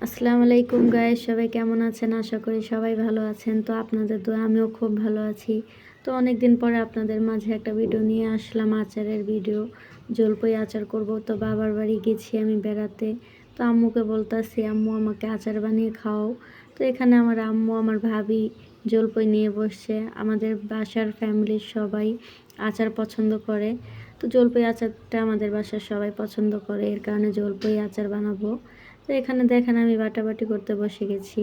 আসসালামু আলাইকুম গাইস, সবাই কেমন আছেন? আশা করি সবাই ভালো আছেন। তো আপনাদের দোয়া আমিও খুব ভালো আছি। তো অনেক দিন পরে আপনাদের মাঝে একটা ভিডিও নিয়ে আসলাম, আচারের ভিডিও। জলপাই আচার করব। তো বাবার বাড়ি গেছি আমি বেড়াতে। তো আম্মুকে বলতাছি, আম্মু আমাকে আচার বানিয়ে খাও। তো এখানে আমার আম্মু, আমার ভাবি জলপাই নিয়ে বসছে। আমাদের বাসার ফ্যামিলির সবাই আচার পছন্দ করে। তো জলপাই আচারটা আমাদের বাসার সবাই পছন্দ করে, এর কারণে জলপাই আচার বানাবো। তো এখানে দেখেন আমি বাটাবাটি করতে বসে গেছি।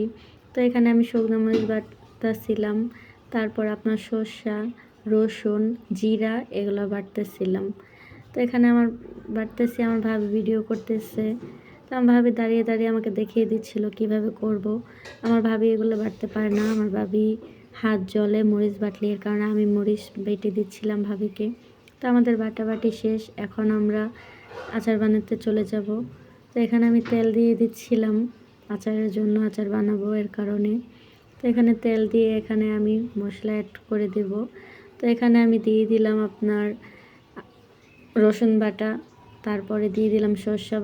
তো এখানে আমি শুকনো মরিচ বাটতেছিলাম, তারপর আপনার সর্ষা, রসুন, জিরা এগুলো বাটতেছিলাম। তো এখানে আমার বাটতেছি, আমার ভাবি ভিডিও করতেছে। তো আমার ভাবি দাঁড়িয়ে দাঁড়িয়ে আমাকে দেখিয়ে দিচ্ছিল কিভাবে করব। আমার ভাবি এগুলো বাটতে পারে না, আমার ভাবি হাত জলে মরিচ বাটলে, এর কারণে আমি মরিচ বেটে দিচ্ছিলাম ভাবিকে। তো আমাদের বাটাবাটি শেষ, এখন আমরা আচার বানাতে চলে যাব। তো এখানে আমি তেল দিয়ে দিচ্ছিলাম আচারের জন্য, আচার বানাবো এর কারণে। তো এখানে তেল দিয়ে এখানে আমি মশলা অ্যাড করে দেব। তো এখানে আমি দিয়ে দিলাম আপনার রসুন বাটা, তারপরে দিয়ে দিলাম সর্ষে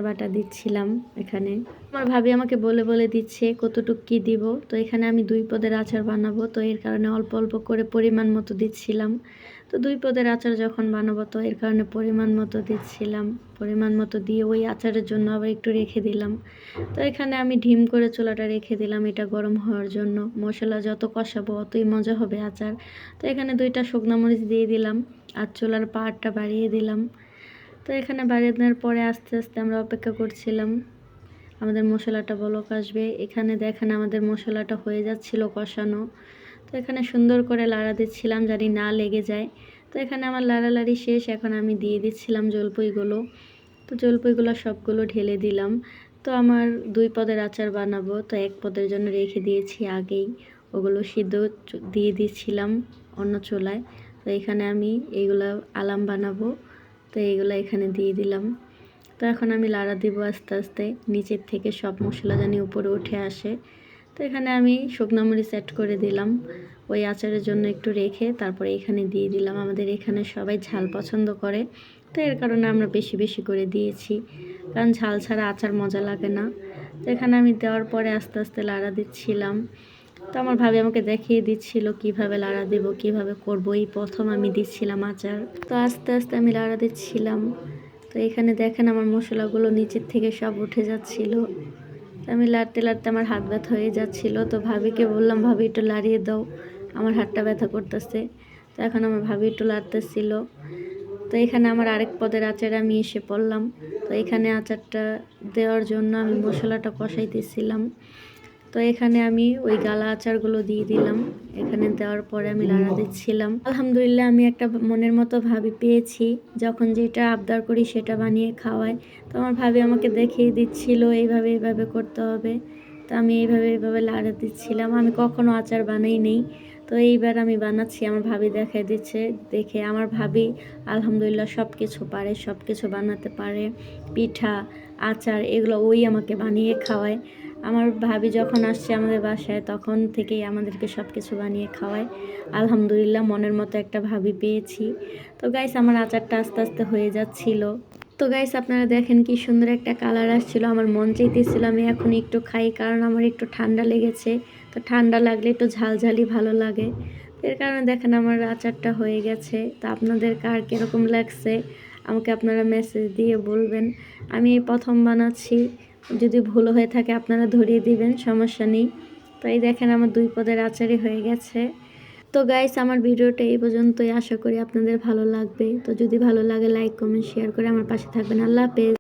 বাটা দিচ্ছিলাম এখানে। আমার ভাবি আমাকে বলে বলে দিচ্ছে কতটুকু কী দিব। তো এখানে আমি 2 পদের আচার বানাবো, তো এর কারণে অল্প অল্প করে পরিমাণ মতো দিচ্ছিলাম। তো 2 পদের আচার যখন বানাবো, তো এর কারণে পরিমাণ মতো দিচ্ছিলাম। পরিমাণ মতো দিয়ে ওই আচারের জন্য আবার একটু রেখে দিলাম। তো এখানে আমি ঢিম করে চুলাটা রেখে দিলাম এটা গরম হওয়ার জন্য। মশলা যত কষাবো অতই মজা হবে আচার। তো এখানে 2টা শুকনো মরিচ দিয়ে দিলাম আর চুলার পাহাড়টা বাড়িয়ে দিলাম। তো এখানে বাড়িয়ে দেওয়ার পরে আস্তে আস্তে আমরা অপেক্ষা করছিলাম আমাদের মশলাটা বলক আসবে। এখানে দেখেন আমাদের মশলাটা হয়ে যাচ্ছিল কষানো। তো এখানে সুন্দর করে লাড়া দিচ্ছিলাম জানি না লেগে যায়। তো এখানে আমার লাড়ালাড়ি শেষ, এখন আমি দিয়ে দিচ্ছিলাম জলপাইগুলো। তো জলপাইগুলো সবগুলো ঢেলে দিলাম। তো আমার 2 পদের আচার বানাবো, তো 1 পদের জন্য রেখে দিয়েছি আগেই, ওগুলো সিদ্ধ দিয়ে দিচ্ছিলাম অন্য চুলায়। তো এখানে আমি এইগুলো আলাম বানাবো, তো এইগুলো এখানে দিয়ে দিলাম। তো এখন আমি লাড়া দিব আস্তে আস্তে, নিচের থেকে সব মশলা জানি উপরে উঠে আসে। তো এখানে আমি শুকনো মরিচ অ্যাড করে দিলাম ওই আচারের জন্য একটু রেখে, তারপরে এখানে দিয়ে দিলাম। আমাদের এখানে সবাই ঝাল পছন্দ করে, তো এর কারণে আমরা বেশি বেশি করে দিয়েছি, কারণ ঝাল ছাড়া আচার মজা লাগে না। তো এখানে আমি দেওয়ার পরে আস্তে আস্তে লাড়া দিচ্ছিলাম। তো আমার ভাবি আমাকে দেখিয়ে দিচ্ছিল কিভাবে লাড়া দেব, কিভাবে করব। এই প্রথম আমি দিচ্ছিলাম আচার, তো আস্তে আস্তে আমি লাড়া দিচ্ছিলাম। তো এখানে দেখেন আমার মশলাগুলো নিচের থেকে সব উঠে যাচ্ছিল। আমি লাড়তে লাড়তে আমার হাত ব্যথা হয়ে যাচ্ছিল। তো ভাবিকে বললাম, ভাবি একটু লাড়িয়ে দাও, আমার হাতটা ব্যথা করতেছে। তো এখন আমার ভাবি একটু লাড়তেছিল। তো এখানে আমার আরেক পদের আচারে আমি এসে পড়লাম। তো এখানে আচারটা দেওয়ার জন্য আমি মশলাটা কষাইতেছিলাম। তো এখানে আমি ওই গালা আচারগুলো দিয়ে দিলাম। এখানে দেওয়ার পরে আমি লাড়া দিচ্ছিলাম। আলহামদুলিল্লাহ আমি একটা মনের মতো ভাবি পেয়েছি, যখন যেটা আবদার করি সেটা বানিয়ে খাওয়াই। তো আমার ভাবি আমাকে দেখিয়ে দিচ্ছিল এইভাবে এইভাবে করতে হবে। তো আমি এইভাবে লাড়া দিচ্ছিলাম। আমি কখনো আচার বানাই নেই, তো এইবার আমি বানাচ্ছি, আমার ভাবি দেখাই দিচ্ছে। দেখে আমার ভাবি আলহামদুলিল্লাহ সব কিছু পারে, সব কিছু বানাতে পারে। পিঠা, আচার এগুলো ওই আমাকে বানিয়ে খাওয়ায়। আমার ভাবি যখন আসছে আমাদের বাসায়, তখন থেকেই আমাদেরকে সব কিছু বানিয়ে খাওয়ায়। আলহামদুলিল্লাহ মনের মতো একটা ভাবি পেয়েছি। তো গাইস আমার আচারটা আস্তে আস্তে হয়ে যাচ্ছিল। তো গাইস আপনারা দেখেন কি সুন্দর একটা কালার আসছিল। আমার মন চাইতেছিল আমি এখন একটু খাই, কারণ আমার একটু ঠান্ডা লেগেছে। তো ঠান্ডা লাগলে একটু ঝালঝালি ভালো লাগে, এর কারণে দেখেন আমার আচারটা হয়ে গেছে। তো আপনাদের কার কীরকম লাগছে আমাকে আপনারা মেসেজ দিয়ে বলবেন। আমি এই প্রথম বানাচ্ছি, যদি ভুল হয়ে থাকে আপনারা ধরিয়ে দিবেন, সমস্যা নেই। তো এই দেখেন আমার 2 পদের আচারই হয়ে গেছে। তো গাইস আমার ভিডিওটা এই পর্যন্তই, আশা করি আপনাদের ভালো লাগবে। তো যদি ভালো লাগে লাইক কমেন্ট শেয়ার করে আমার পাশে থাকবেন। আল্লাহ হাফেজ।